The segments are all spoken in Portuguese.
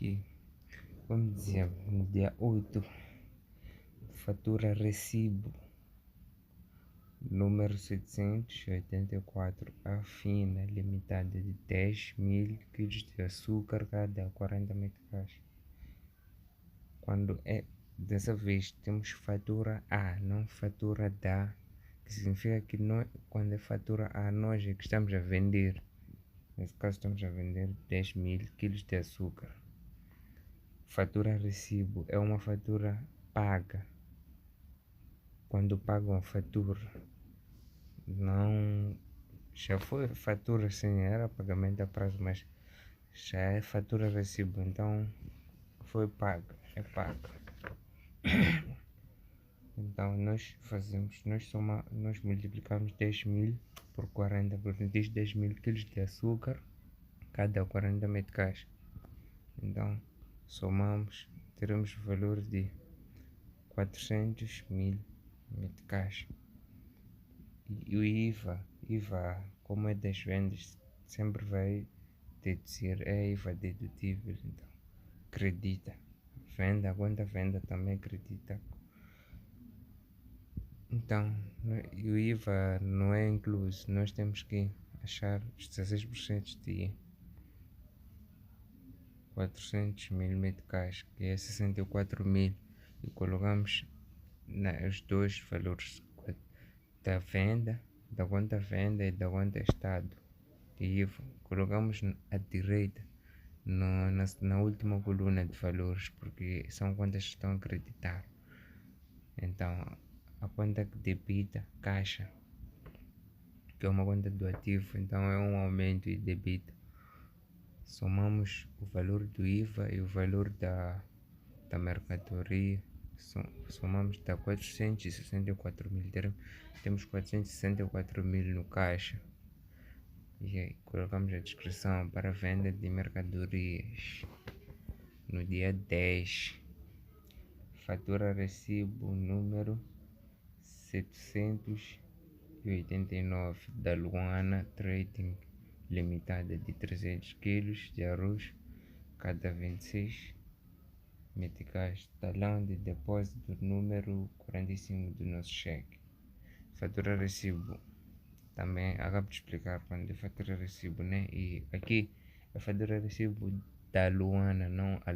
que, vamos dizer, no dia 8, fatura recibo número 784, a fina limitada de 10.000 kg de açúcar cada 40 meticais. Quando é dessa vez temos fatura A, não fatura DA, que significa que nós, quando é fatura A, nós é que estamos a vender. Nesse caso estamos a vender 10.000 kg de açúcar. Fatura recibo é uma fatura paga. Quando pagam a fatura, não já foi fatura, sim, era pagamento a prazo, mas já é fatura recibo, então foi paga, é paga. Então nós multiplicamos 10.000 por 40, porque diz 10.000 kg de açúcar cada 40 meticais. Então somamos, teremos o valor de 400.000 meticais. E o IVA, como é das vendas, sempre vai deduzir, é IVA dedutível, então acredita. Venda, quando a venda também acredita. Então, e o IVA não é incluso, nós temos que achar os 16% de 400.000 meticais, que é 64.000, e colocamos os dois valores da venda, da conta venda e da conta estado de IVA. Colocamos à direita na última coluna de valores, porque são contas que estão a acreditar. Então a conta que debita caixa, que é uma conta do ativo, então é um aumento e debita. Somamos o valor do IVA e o valor da mercadoria, somamos, dá 464.000, temos 464.000 no caixa. E aí colocamos a descrição para venda de mercadorias. No dia 10, fatura recibo número 789 da Luana Trading Limitada, de 300 kg de arroz cada 26 meticais, talão de depósito número 45 do nosso cheque. Fatura recibo também acabo de explicar quando é fatura recibo, né? E aqui é fatura recibo da Luana, não a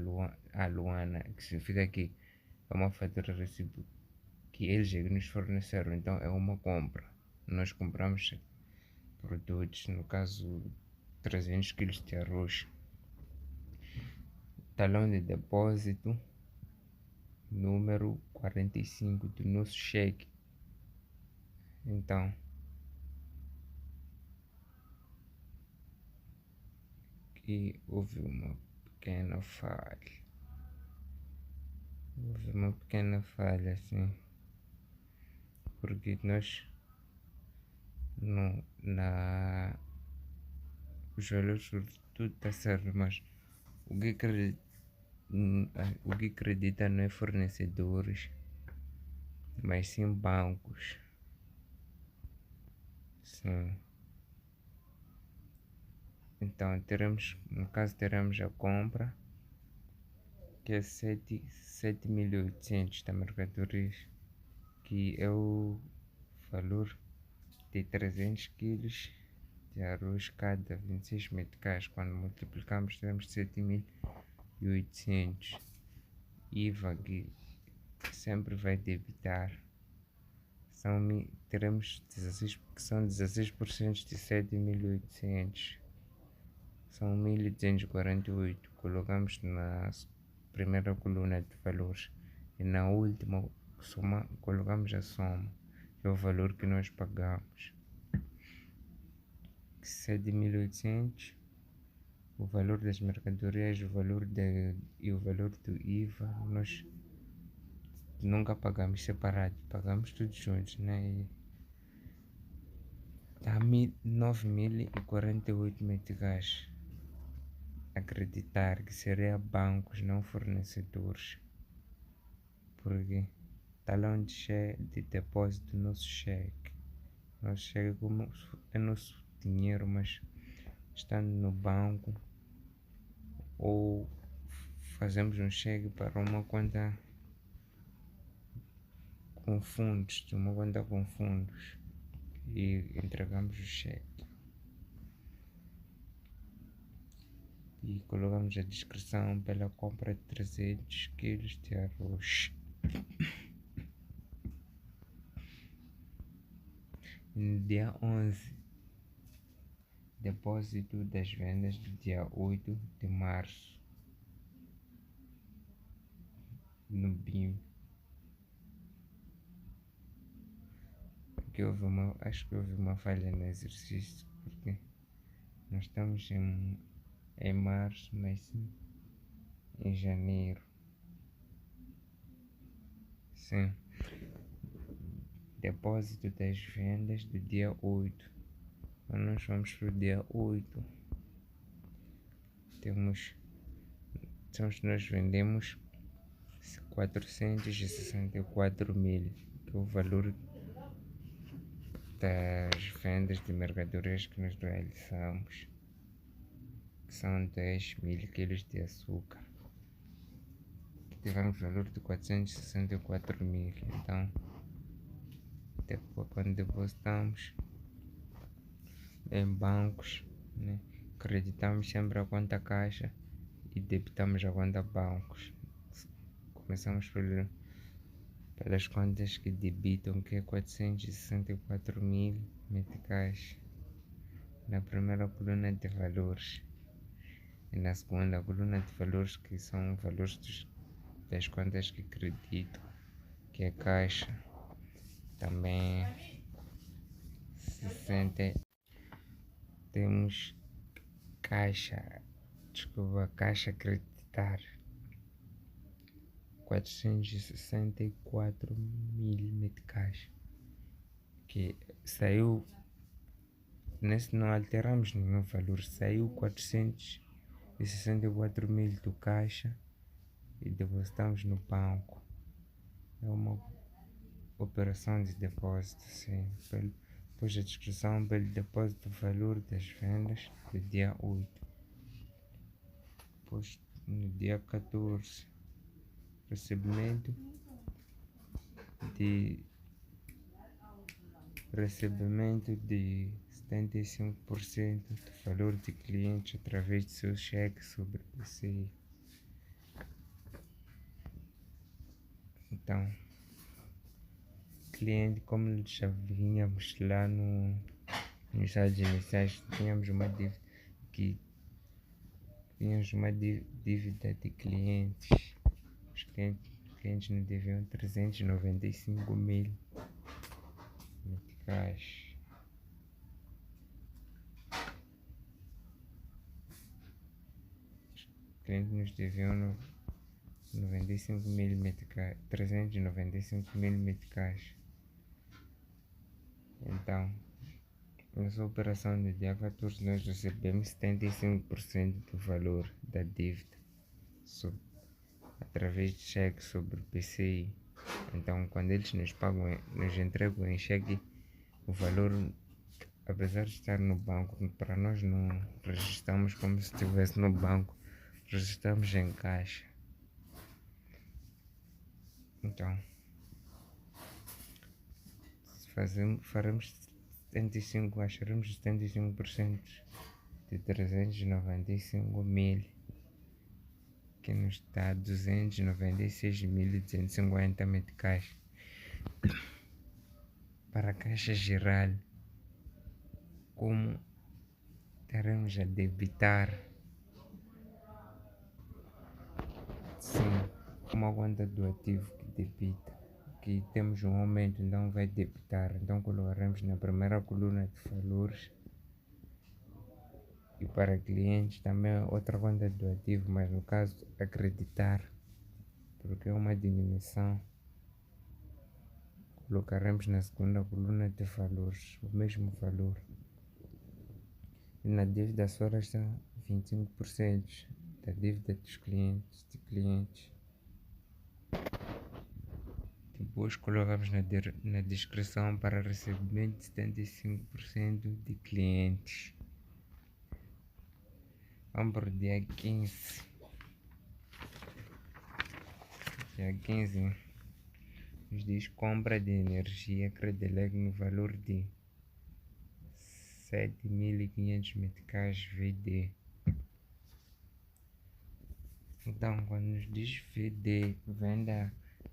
Luana, que significa que é uma fatura recibo que eles é que nos forneceram, então é uma compra. Nós compramos produtos, no caso 300 kg de arroz. Talão de depósito número 45 do nosso cheque. Então aqui houve uma pequena falha. Assim, porque nós os valores tudo está certo, mas o que acredita não é fornecedores, mas sim bancos. Sim. Então no caso teremos a compra, que é 7.800 da mercadorias, que é o valor de 300 kg de arroz cada 26 meticais. Quando multiplicamos teremos 7.800. IVA que sempre vai debitar, teremos 16, que são 16% de 7.800, são 1.248. Colocamos na primeira coluna de valores e na última colocamos a soma, que é o valor que nós pagamos. 7.800, o valor das mercadorias, e o valor do IVA, nós nunca pagamos separado, pagamos tudo juntos, né? Dá 9.048 meticais. Acreditar que seria bancos, não fornecedores, porque talão de depósito nosso cheque como é nosso dinheiro, mas estando no banco ou fazemos um cheque para uma conta com fundos, e entregamos o cheque. E colocamos a descrição pela compra de 300 kg de arroz. No dia 11, depósito das vendas do dia 8 de março no BIM. Acho que houve uma falha no exercício, porque nós estamos em março, mas sim em janeiro. Sim. Depósito das vendas do dia 8. Então nós vamos para o dia 8. Nós vendemos 464 mil, que é o valor das vendas de mercadorias que nós realizamos, que são 10 mil quilos de açúcar. Tivemos valor de 464 mil. Então, depois, quando depositamos em bancos, né, acreditamos sempre a conta caixa e debitamos a conta bancos. Começamos pelas contas que debitam, que é 464 mil meticais na primeira coluna de valores, e na segunda coluna de valores, que são valores das contas que acreditam, que é caixa. Também 60. Temos caixa acreditar 464 mil meticais, que saiu, nesse não alteramos nenhum valor, saiu 464 mil do caixa e depositamos no banco. É uma operação de depósito, sim. Depois a descrição pelo depósito do valor das vendas do dia 8. Depois no dia 14, recebimento de 75% do valor de clientes através de seu cheque sobre PCI. Então, cliente, como já vínhamos lá nos estados iniciais, tínhamos uma dívida de clientes. Os clientes nos deviam 395 mil meticais. Os clientes nos deviam 95 mil meticais, 395 mil meticais. Então, nessa operação do dia 14, nós recebemos 75% do valor da dívida através de cheque sobre PCI. Então, quando eles nos entregam em cheque, o valor, apesar de estar no banco, para nós não registramos como se estivesse no banco, registramos em caixa. Então, acharemos 75% de 395 mil, que nos dá 296.250 meticais. Para a caixa geral, como teremos a debitar, sim, uma conta do ativo que debita, que temos um aumento, então vai debitar. Então colocaremos na primeira coluna de valores. E para clientes também outra conta do ativo, mas no caso acreditar, porque é uma diminuição. Colocaremos na segunda coluna de valores o mesmo valor. E na dívida só resta 25% da dívida dos clientes. Depois colocamos na descrição para recebimento de 75% de clientes. Vamos para o dia 15. Dia 15 nos diz compra de energia Credelec no valor de 7.500 meticais VD. Então, quando nos diz VD, venda,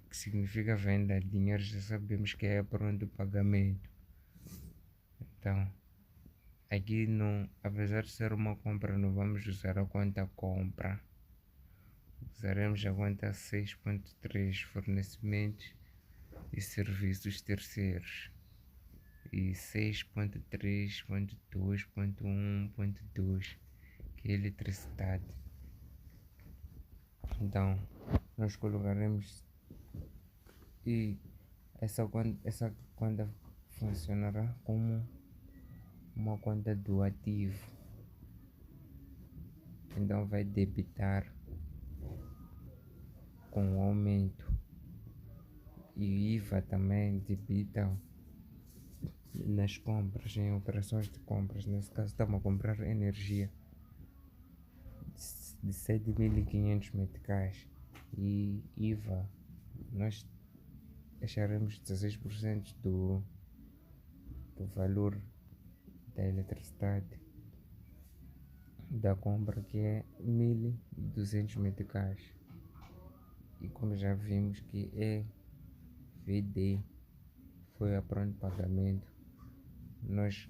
que significa venda de dinheiro, já sabemos que é pronto pagamento. Então, aqui não, apesar de ser uma compra, não vamos usar a conta compra. Usaremos a conta 6.3 fornecimentos e serviços terceiros e 6.3.2.1.2 que é eletricidade. Então nós colocaremos e essa conta funcionará como uma conta do ativo. Então vai debitar com o aumento e IVA também debita nas compras, em operações de compras. Nesse caso estamos a comprar energia de 7.500 meticais e IVA nós acharemos 16% do valor da eletricidade da compra, que é 1.200 meticais. E como já vimos que é VD, foi a pronto pagamento, nós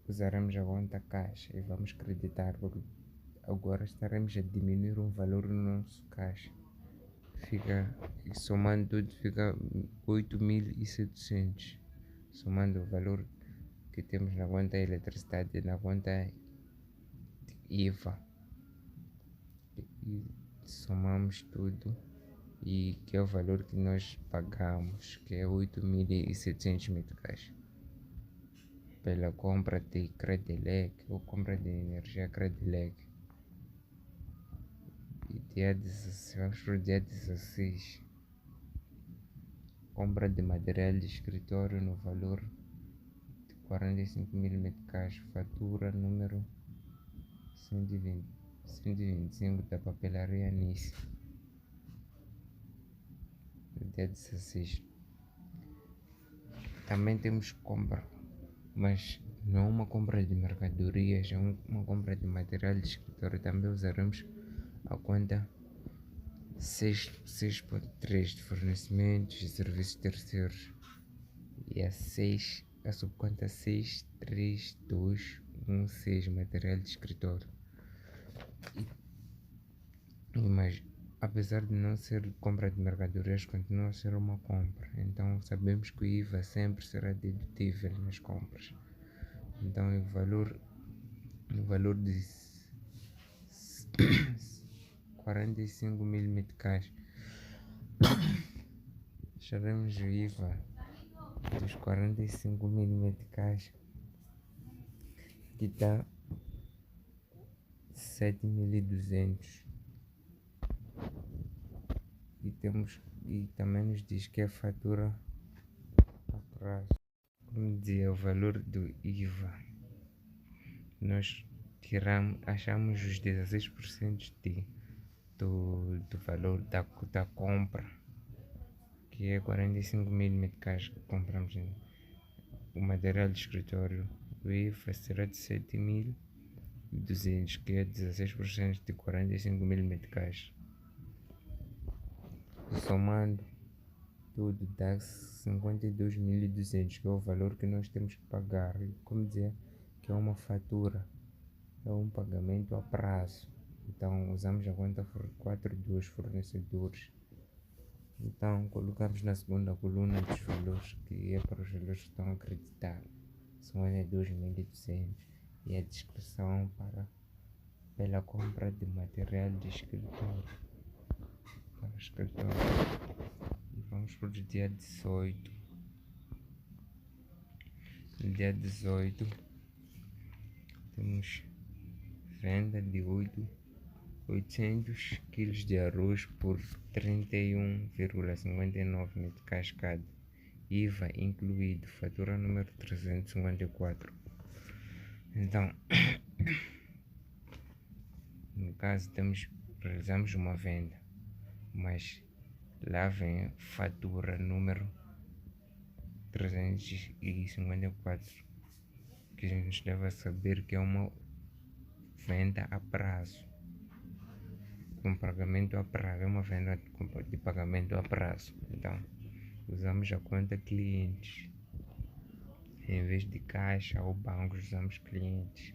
usaremos a conta caixa e vamos creditar, porque agora estaremos a diminuir um valor no nosso caixa. Fica, somando tudo, fica 8.700, somando o valor que temos na conta de eletricidade e na conta de IVA. E somamos tudo e que é o valor que nós pagamos, que é 8.700 meticais pela compra de Credelec ou compra de energia Credelec. E vamos para o dia 16, compra de material de escritório no valor de 45.000 meticais, fatura número 125 da papelaria Nice. No dia 16 também temos compra, mas não é uma compra de mercadorias, é uma compra de material de escritório. Também usaremos a conta 6.3 de fornecimentos e serviços terceiros e a subconta 63216 material de escritório. Mas apesar de não ser compra de mercadorias, continua a ser uma compra. Então sabemos que o IVA sempre será dedutível nas compras. Então o valor de 45.000 meticais, deixaremos o IVA dos 45.000 meticais, que dá 7.200. E também nos diz que a fatura a prazo. Como dizia, o valor do IVA, nós achamos os 16% do valor da compra, que é 45.000 meticais que compramos o material de escritório. O IVA será de 7.200, que é 16% de 45.000 meticais. Somando tudo dá 52.200, que é o valor que nós temos que pagar. E como dizer, que é uma fatura, é um pagamento a prazo. Então usamos a conta 42 fornecedores. Então colocamos na segunda coluna dos valores, que é para os valores que estão acreditados, são 2.200, e a descrição pela compra de material de escritório para o escritório. E vamos para o dia 18. No dia 18 temos venda de 800 kg de arroz por 31,59 meticais cada, IVA incluído, fatura número 354. Então, no caso realizamos uma venda, mas Lá vem fatura número 354, que a gente deve saber que é uma venda a prazo, com pagamento a prazo, é uma venda de pagamento a prazo. Então, usamos a conta clientes, em vez de caixa ou bancos, usamos clientes.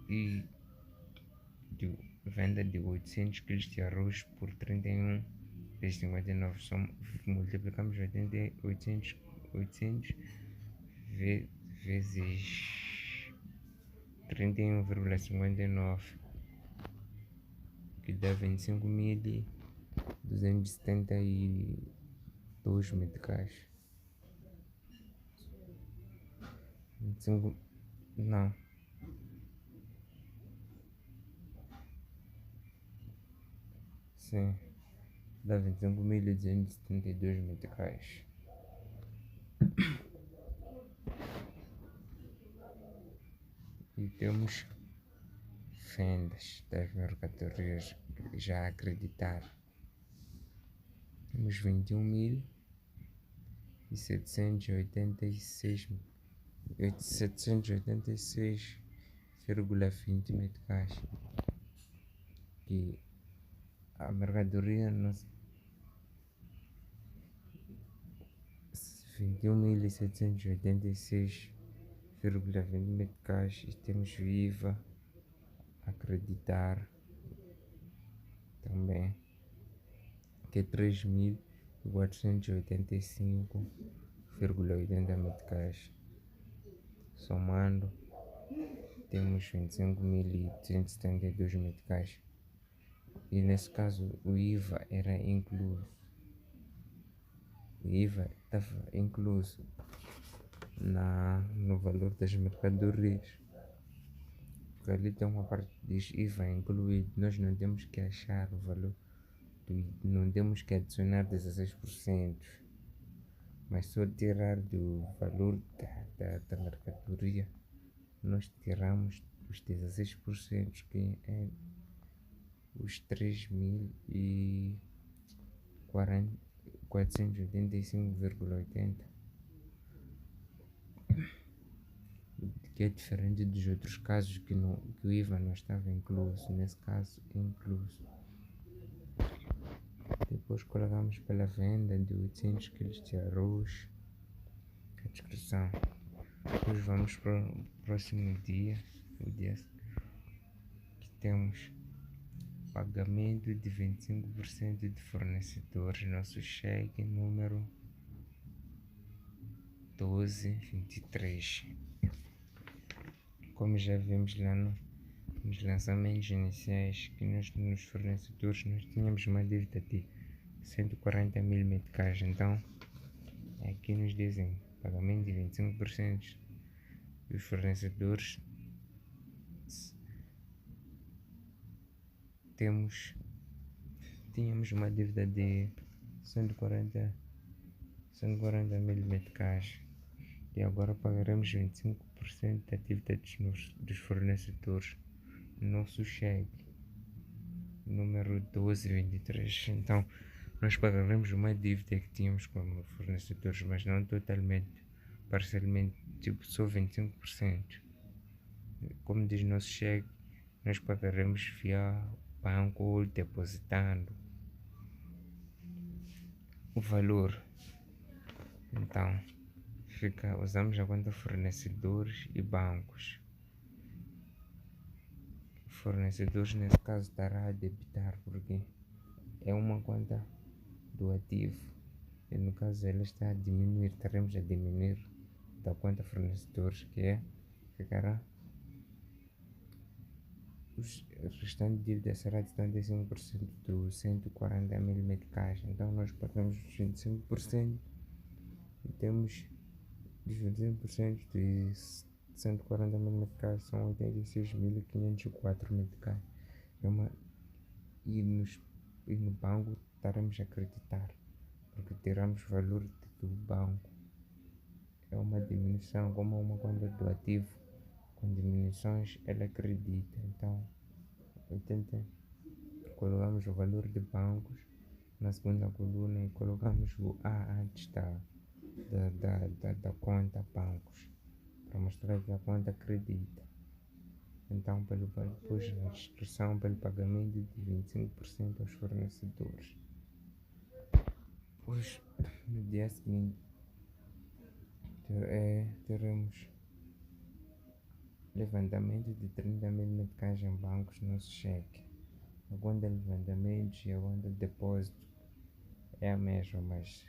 E de venda de 800 kg de arroz por 31,59, multiplicamos 800 vezes 31,59, que dá 25.272 meticais. 25, não. Sim, dá 25.272 meticais. E temos vendas das mercadorias já acreditadas. Temos 21.786,20 meticais. Que a mercadoria 21.786,20 meticais, e temos o IVA acreditar também, que é 3.485,80 meticais. Somando, temos 25.272 meticais. E nesse caso o IVA era incluso. O IVA estava incluso no valor das mercadorias. Porque ali tem uma parte que diz IVA incluído. Nós não temos que achar o valor não temos que adicionar 16%, mas só tirar do valor da mercadoria. Nós tiramos os 16%, que é os 3.485,80, que é diferente dos outros casos que o IVA não estava incluso. Nesse caso, incluso. Depois colocamos pela venda de 800 kg de arroz, a descrição. Depois vamos para o próximo dia, o dia que temos pagamento de 25% de fornecedores, nosso cheque número 1223. Como já vimos lá nos lançamentos iniciais, que nós nos fornecedores nós tínhamos uma dívida de 140 mil meticais. Então aqui nos dizem pagamento de 25% dos fornecedores. Tínhamos uma dívida de 140 mil meticais, e agora pagaremos 25% da dívida dos fornecedores, nosso cheque número 1223. Então nós pagaremos uma dívida que tínhamos com fornecedores, mas não totalmente, parcialmente, tipo só 25%. Como diz nosso cheque, nós pagaremos via banco ou depositando o valor. Então usamos a conta fornecedores e bancos. Fornecedores nesse caso estará a debitar, porque é uma conta do ativo, e no caso ela está a diminuir, estaremos a diminuir da conta fornecedores, que ficará, o restante dívida será de 75% dos 140 mil meticais. Então nós pagamos 25% e temos os 25% de 140 mil meticais, são 86.504 meticais. E no banco estaremos a acreditar, porque tiramos valor do banco. É uma diminuição, como uma conta do ativo, com diminuições ela acredita. Então colocamos o valor de bancos na segunda coluna e colocamos o A antes da conta bancos, para mostrar que a conta acredita. Então, depois na descrição, pelo pagamento de 25% aos fornecedores. Depois, no dia seguinte, teremos levantamento de 30 mil meticais em bancos no cheque. A conta de levantamentos e a conta de depósito é a mesma, mas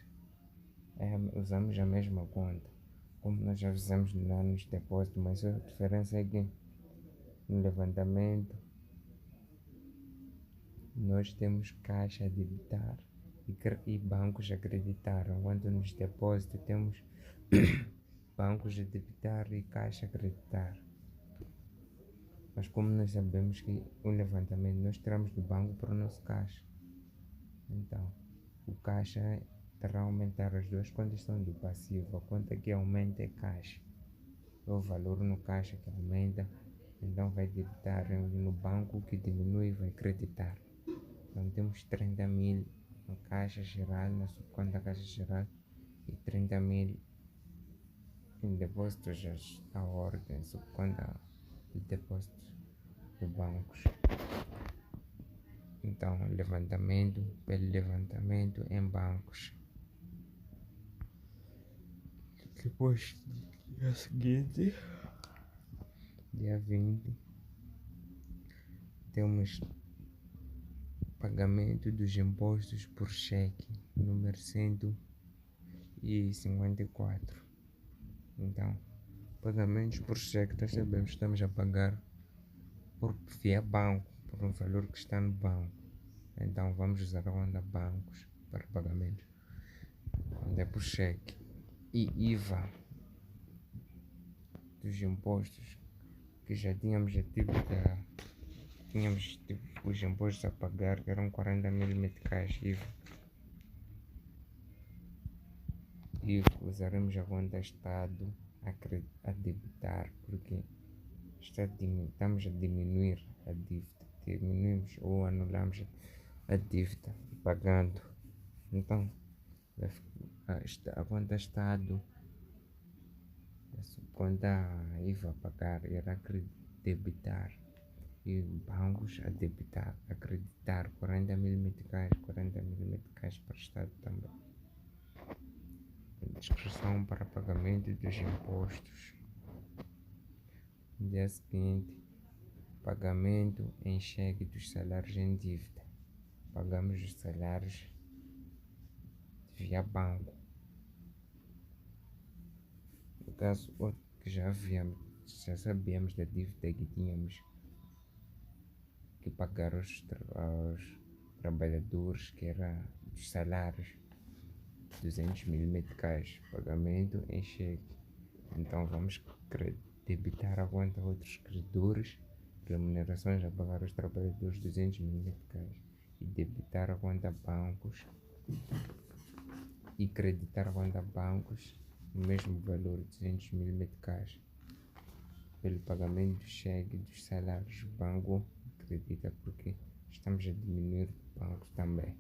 usamos a mesma conta, como nós já fizemos lá nos depósitos, mas a diferença é que no levantamento nós temos caixa a debitar e bancos a acreditar, enquanto nos depósitos temos bancos a debitar e caixa a acreditar. Mas como nós sabemos que o levantamento nós tiramos do banco para o nosso caixa, então o caixa terá a aumentar. As duas contas são do passivo. A conta que aumenta é caixa, é o valor no caixa que aumenta, então vai debitar, no banco que diminui vai acreditar. Então temos 30 mil na caixa geral, na subconta caixa geral, e 30 mil em depósitos à ordem, subconta de depósitos de bancos. Então, levantamento pelo levantamento em bancos. Depois, dia seguinte, dia 20, temos pagamento dos impostos por cheque, número 154. Então, pagamentos por cheque, nós sabemos que estamos a pagar via banco, por um valor que está no banco. Então, vamos usar a conta bancos para pagamento, quando é por cheque. E IVA dos impostos, que já tínhamos tínhamos os impostos a pagar, que eram 40 mil meticais IVA. E usaremos a conta Estado a debitar, porque estamos a diminuir a dívida, diminuímos ou anulamos a dívida pagando. Então a conta Estado, a conta IVA a pagar, irá debitar, e bancos a debitar, acreditar 40 mil meticais para o Estado também. Descrição para pagamento dos impostos. No dia seguinte, pagamento em cheque dos salários em dívida. Pagamos os salários via banco. No caso, que já sabíamos da dívida que tínhamos que pagar aos trabalhadores, que era dos salários, 200 mil meticais, pagamento em cheque. Então vamos debitar a conta a outros credores, remunerações a pagar aos trabalhadores, 200 mil meticais, e debitar a conta bancos e creditar a conta bancos o mesmo valor, 200 mil meticais, pelo pagamento do cheque dos salários. O banco acredita porque estamos a diminuir o banco também.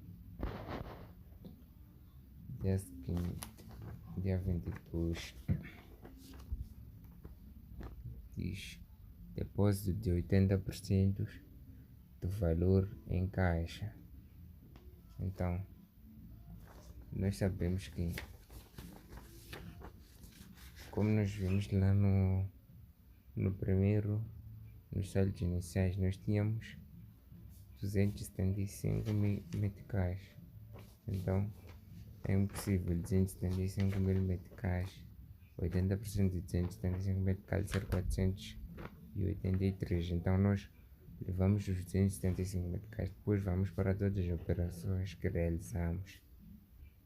Dia seguinte, dia 22, diz depósito de 80% do valor em caixa. Então, nós sabemos que, como nós vimos lá no primeiro, nos saldos iniciais, nós tínhamos 275 mil meticais. Então, é impossível 275 mil meticais, 80% de 275 meticais ser 483. Então nós levamos os 275 meticais, depois vamos para todas as operações que realizamos,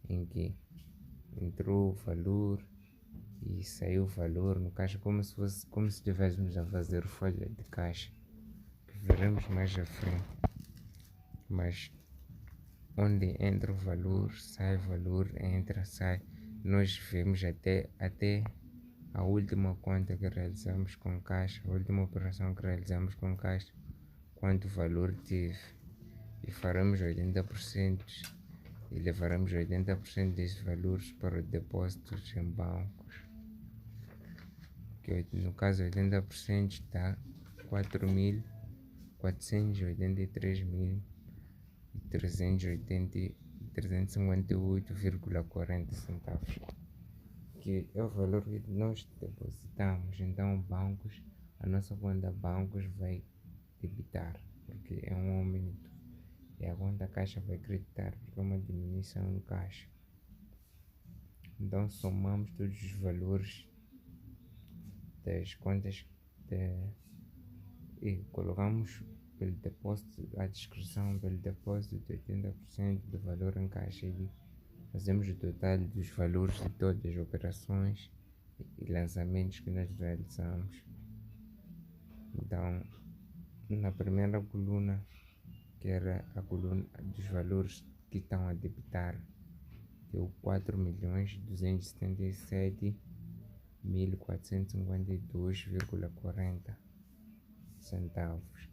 em que entrou o valor e saiu o valor no caixa, como se estivéssemos a fazer folha de caixa, que veremos mais à frente. Mas onde entra o valor, sai o valor, entra, sai, nós vemos até a última conta que realizamos com caixa, a última operação que realizamos com caixa, quanto valor teve. e faremos 80% e levaremos 80% desses valores para depósitos em bancos, que no caso 80% dá 4.483.358,40 centavos, que é o valor que nós depositamos. Então bancos, a nossa conta bancos vai debitar, porque é um aumento, e a conta caixa vai acreditar, porque é uma diminuição no caixa. Então somamos todos os valores das contas e colocamos pelo depósito, a descrição pelo depósito de 80% do valor em caixa, e fazemos o total dos valores de todas as operações e lançamentos que nós realizamos. Então, na primeira coluna, que era a coluna dos valores que estão a debitar, deu 4.277.452,40 centavos.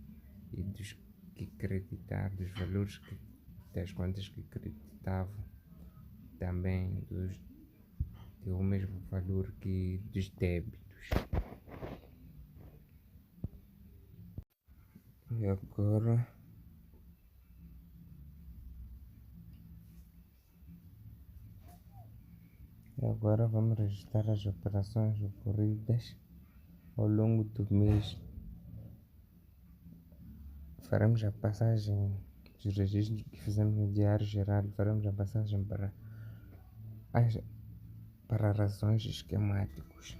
E dos que acreditar, dos valores das contas que acreditavam, também deu o mesmo valor que dos débitos. E agora vamos registrar as operações ocorridas ao longo do mês. Faremos a passagem dos registros que fizemos no diário geral, faremos a passagem para razões esquemáticos.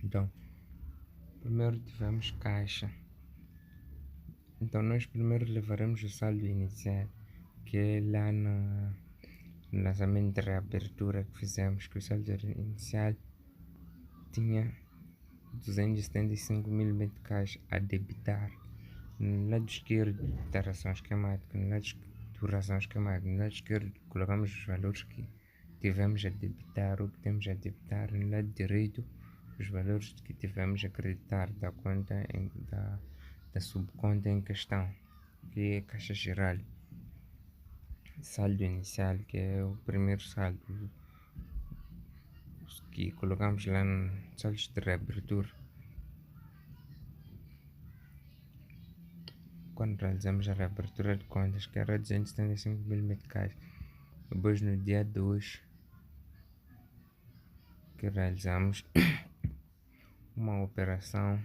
Então, primeiro tivemos caixa. Então nós primeiro levaremos o saldo inicial, que é lá no lançamento de reabertura que fizemos, que o saldo inicial tinha 275.000 meticais a debitar. No lado esquerdo da razão esquemática, no lado esquerdo colocamos os valores que tivemos a debitar ou que temos a debitar. No lado direito, os valores que tivemos a acreditar da conta da subconta em questão, que é a caixa geral. Saldo inicial, que é o primeiro saldo que colocamos lá no saldo de reabertura, quando realizamos a reabertura de contas, que era 275.000 meticais. Depois no dia 2, que realizamos uma operação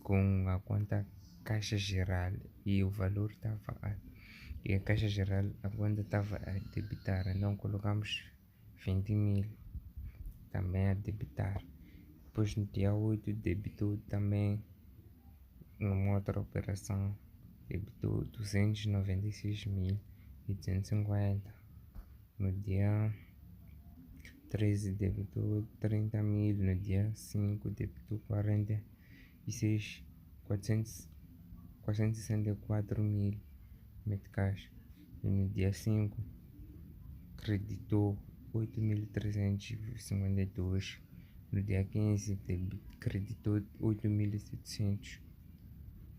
com a conta caixa geral, e o valor estava e a caixa geral, a conta estava a debitar, então colocamos 20.000 também a debitar. Depois no dia 8 debitou também numa outra operação, debitou 296.250. No dia 13 debitou 30.000, no dia 5 debitou 464.000 meticais, e no dia 5 creditou 8.352. No dia 15 creditou 8.700.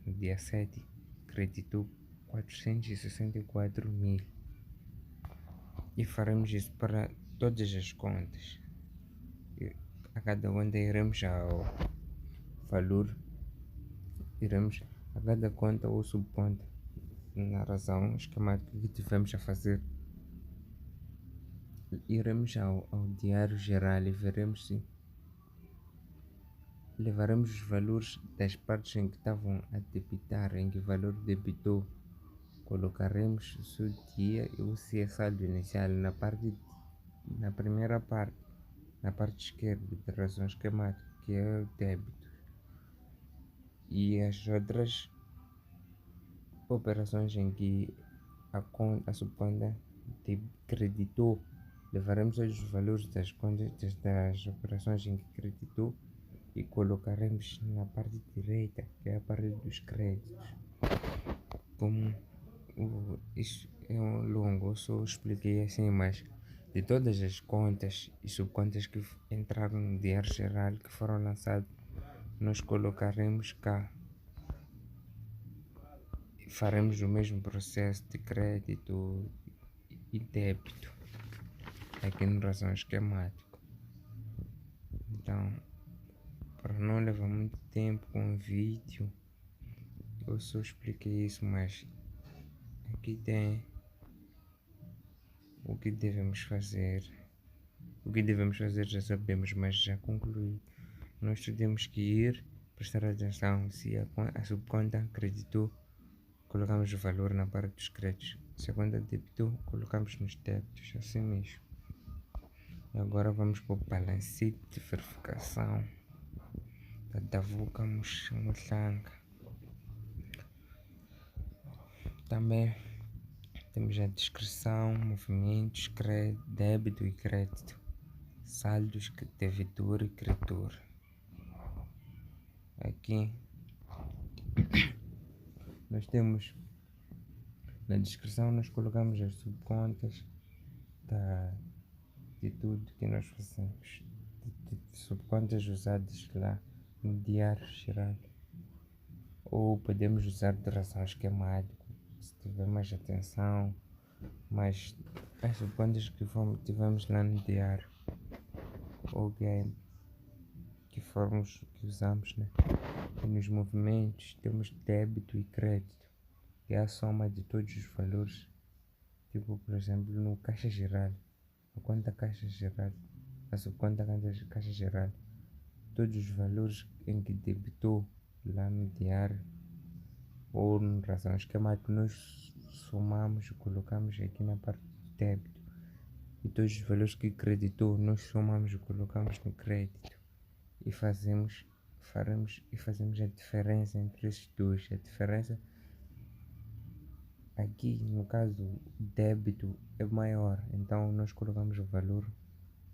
No dia 7 creditou 464.000. E faremos isso para todas as contas. A cada conta iremos ao valor, iremos a cada conta ou subconta na razão esquemática que tivemos a fazer. Iremos ao diário geral e veremos se levaremos os valores das partes em que estavam a debitar, em que o valor debitou. Colocaremos o seu dia e o seu saldo inicial na primeira parte, na parte esquerda da razão esquemática, que é o débito. E as outras operações em que a subconta creditou, levaremos os valores das contas das operações em que creditou e colocaremos na parte direita, que é a parte dos créditos. Como isso é longo, eu só expliquei assim, mas de todas as contas e subcontas que entraram no diário geral, que foram lançados, nós colocaremos cá faremos o mesmo processo de crédito e débito aqui no razão esquemático. Então, para não levar muito tempo com o vídeo, eu só expliquei isso, mas aqui tem o que devemos fazer. O que devemos fazer já sabemos, mas já concluí. Nós temos que ir prestar atenção se a subconta acreditou, colocamos o valor na parte dos créditos. Se a conta debitou, colocamos nos débitos, assim mesmo. E agora vamos para o balancete de verificação da Davuka Mutlanga. Também temos a descrição, movimentos, débito e crédito, saldos, devedor e credor. Aqui nós temos, na descrição nós colocamos as subcontas de tudo que nós fazemos, de subcontas usadas lá no diário geral, ou podemos usar de razão esquemático se tiver mais atenção, mas as subcontas que tivemos lá no diário ou que usamos, né? E nos movimentos temos débito e crédito, que é a soma de todos os valores, tipo por exemplo no caixa geral, a conta caixa geral, a subconta caixa geral, todos os valores em que debitou lá no diário ou no razão esquemático nós somamos e colocamos aqui na parte do débito, e todos os valores que creditou nós somamos e colocamos no crédito, e fazemos a diferença entre esses dois. A diferença aqui, no caso, o débito é maior, então nós colocamos o valor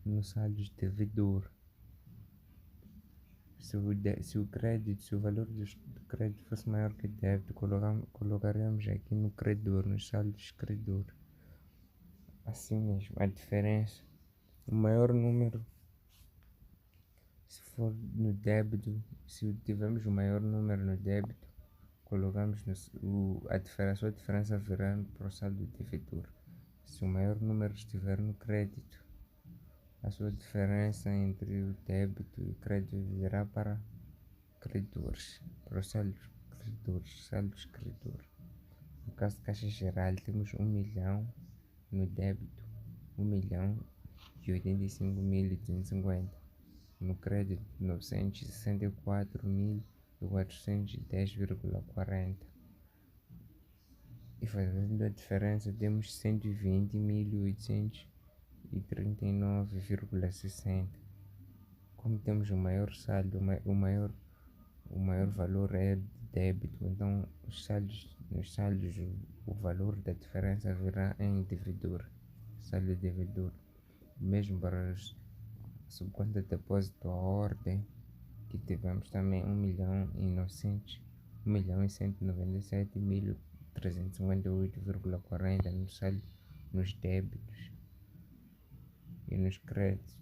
no saldo de devedor. Se o valor do crédito fosse maior que o débito, colocaríamos aqui no credor, nos saldos credor. Assim mesmo, a diferença, o maior número, se for no débito, se tivermos o maior número no débito, colocamos a diferença virá para o saldo devedor. Se o maior número estiver no crédito, a sua diferença entre o débito e o crédito virá para credores, para os saldos credores. No caso de caixa geral, temos 1 milhão no débito, 1.085.250. No crédito, 964.410,40. E fazendo a diferença, temos 120.839,60. Como temos o maior saldo, o maior valor é de débito, então nos saldos o valor da diferença virá em devedor, saldo devedor. Mesmo para os subconta de depósito à ordem, que tivemos também 1.197.358,40 no saldo, nos débitos. E nos créditos,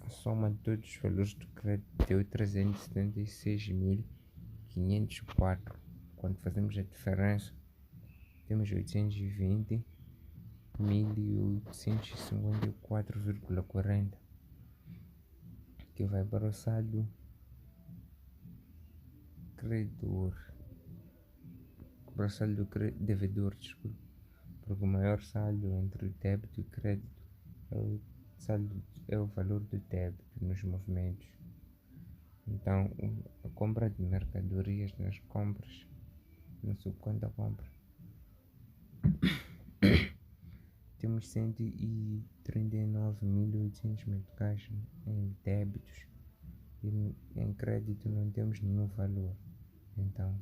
a soma de todos os valores do crédito deu 376.504. Quando fazemos a diferença, temos 820.854,40, que vai para o saldo credor, para o saldo devedor, desculpa, porque o maior saldo entre o débito e o crédito é o valor do débito nos movimentos. Então, a compra de mercadorias nas compras, na subconta compra, temos 139.800 meticais em débitos, e em crédito não temos nenhum valor. Então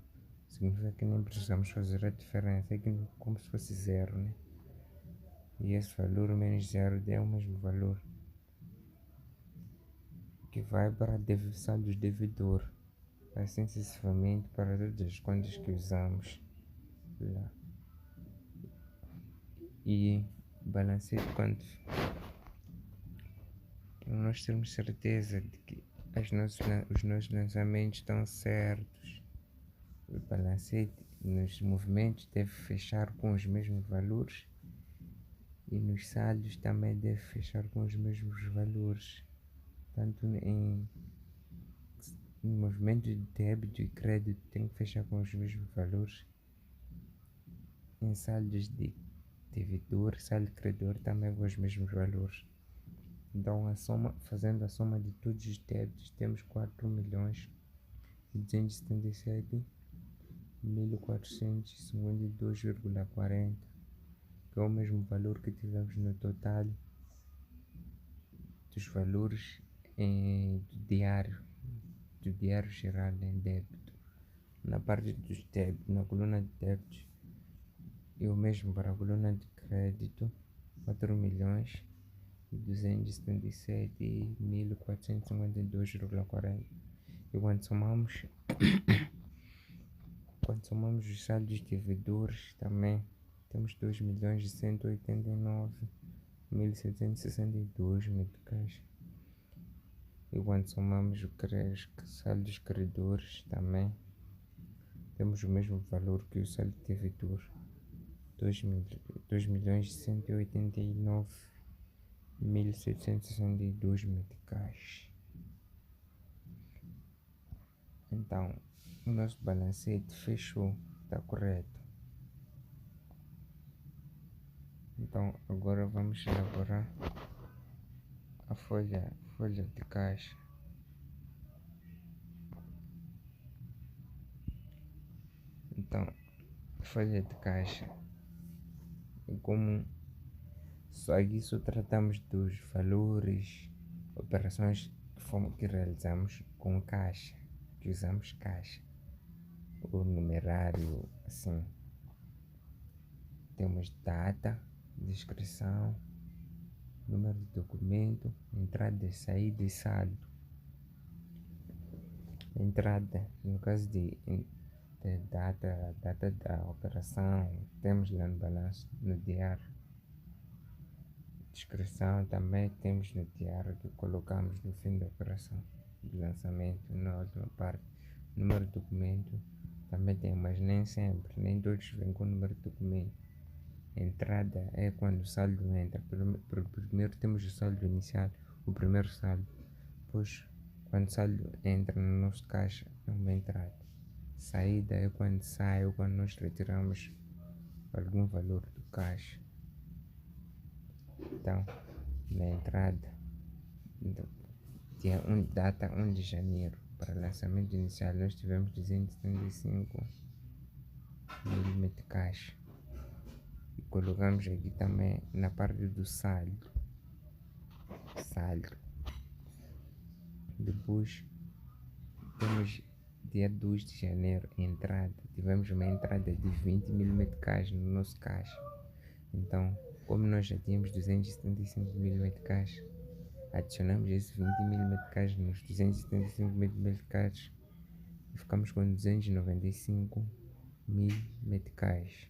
significa que nem precisamos fazer a diferença, é como se fosse zero, né? E esse valor menos zero é o mesmo valor que vai para saldo devedor, assim sucessivamente para todas as contas que usamos lá. E balancete, quando nós temos certeza de que os nossos lançamentos estão certos, o balancete nos movimentos deve fechar com os mesmos valores e nos saldos também deve fechar com os mesmos valores, tanto em movimentos de débito e crédito tem que fechar com os mesmos valores, em saldos de devedor, saldo de credor também com os mesmos valores. Então fazendo a soma de todos os débitos, temos 4.277.452,40, que é o mesmo valor que tivemos no total dos valores do diário geral em débito. Na parte dos débitos, na coluna de débitos, e o mesmo para a coluna de crédito, 4.277.452,40. E quando somamos os saldos devedores, também temos 2.189.762 meticais. E quando somamos os saldos credores, também temos o mesmo valor que o saldo devedor, 2.189.762 meticais. Então, o nosso balancete fechou, está correto. Então, agora vamos elaborar a folha de caixa. Então, folha de caixa, como aqui só tratamos dos valores, operações que realizamos com caixa, que usamos caixa, o numerário, assim. Temos data, descrição, número de documento, entrada, saída e saldo. Entrada, no caso de data da operação, temos lá no balanço, no diário. Descrição também temos no diário que colocamos no fim da operação de lançamento, na última parte. Número de documento também tem, mas nem sempre, nem todos vêm com o número de documento. Entrada é quando o saldo entra. Primeiro temos o saldo inicial, o primeiro saldo. Depois, quando o saldo entra no nosso caixa, é uma entrada. Saída é quando sai ou quando nós retiramos algum valor do caixa. Então, na entrada, data 1 de janeiro, para lançamento inicial, nós tivemos 275.000 meticais. E colocamos aqui também na parte do saldo. Depois temos dia 2 de janeiro, entrada. Tivemos uma entrada de 20.000 meticais no nosso caixa. Então, como nós já tínhamos 275.000 meticais, adicionamos esses 20.000 meticais nos 275.000 meticais e ficamos com 295.000 meticais.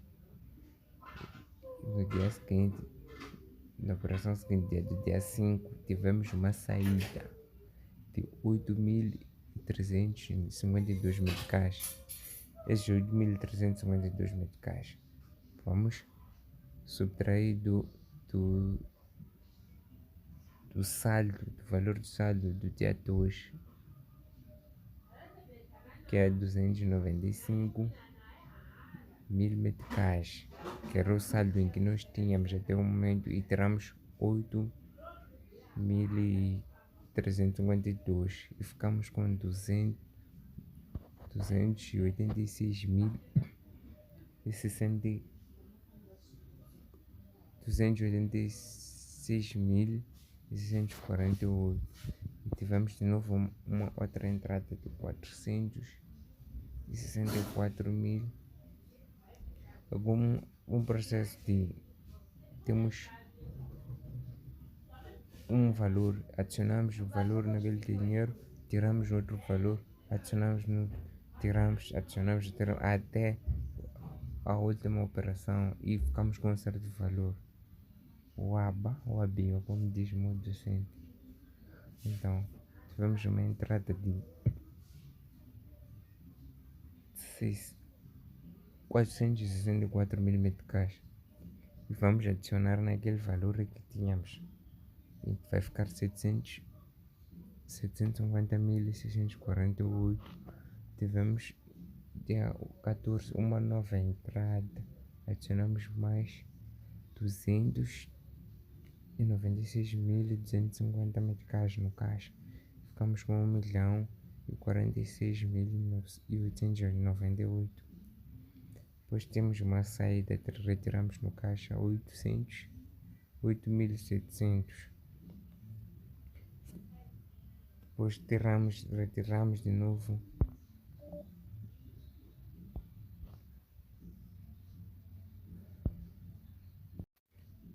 No dia seguinte, na operação seguinte, do dia 5, tivemos uma saída de 8.352 meticais. Esses 8.352 meticais vamos subtrair do saldo, do valor do saldo do dia 2, que é 295.000 meticais, que era o saldo em que nós tínhamos até o momento, e tiramos 8.352 e ficamos com 286.648 e tivemos de novo uma outra entrada de 464.000. Um processo de temos um valor, adicionamos o valor naquele dinheiro, tiramos outro valor, adicionamos até a última operação e ficamos com um certo valor. O ABA, como diz muito docente. Então, tivemos uma entrada de 464 mil meticais e vamos adicionar naquele valor que tínhamos e vai ficar 750.648. Tivemos dia 14 uma nova entrada, adicionamos mais 296.250 meticais no caixa, ficamos com 1.046.898. Depois temos uma saída, retiramos no caixa 8.700. Depois retiramos de novo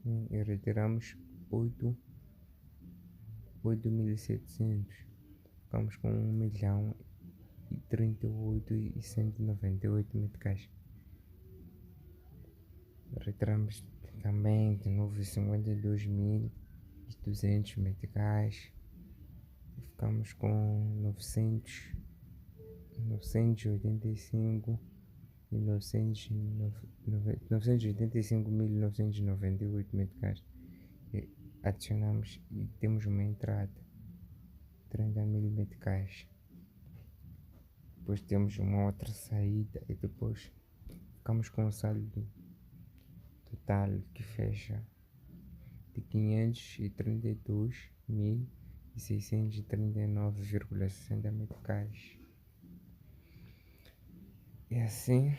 e retiramos 8.700. Ficamos com 1.038.198 meticais. Retiramos também de novo 52.200 meticais. Ficamos com 985.998 meticais. E adicionamos e temos uma entrada 30.000 meticais. Depois temos uma outra saída e depois ficamos com o saldo total que fecha de 532.639,60 meticais. E assim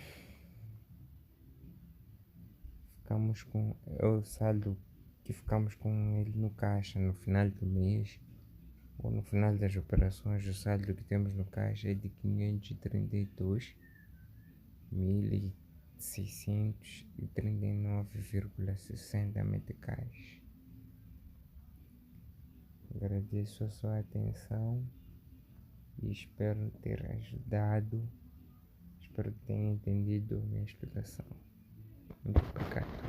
ficamos com o saldo que ficamos com ele no caixa no final do mês ou no final das operações. O saldo que temos no caixa é de 532.639,60 meticais. Agradeço a sua atenção e espero ter ajudado. Espero que tenha entendido a minha explicação. Muito obrigado.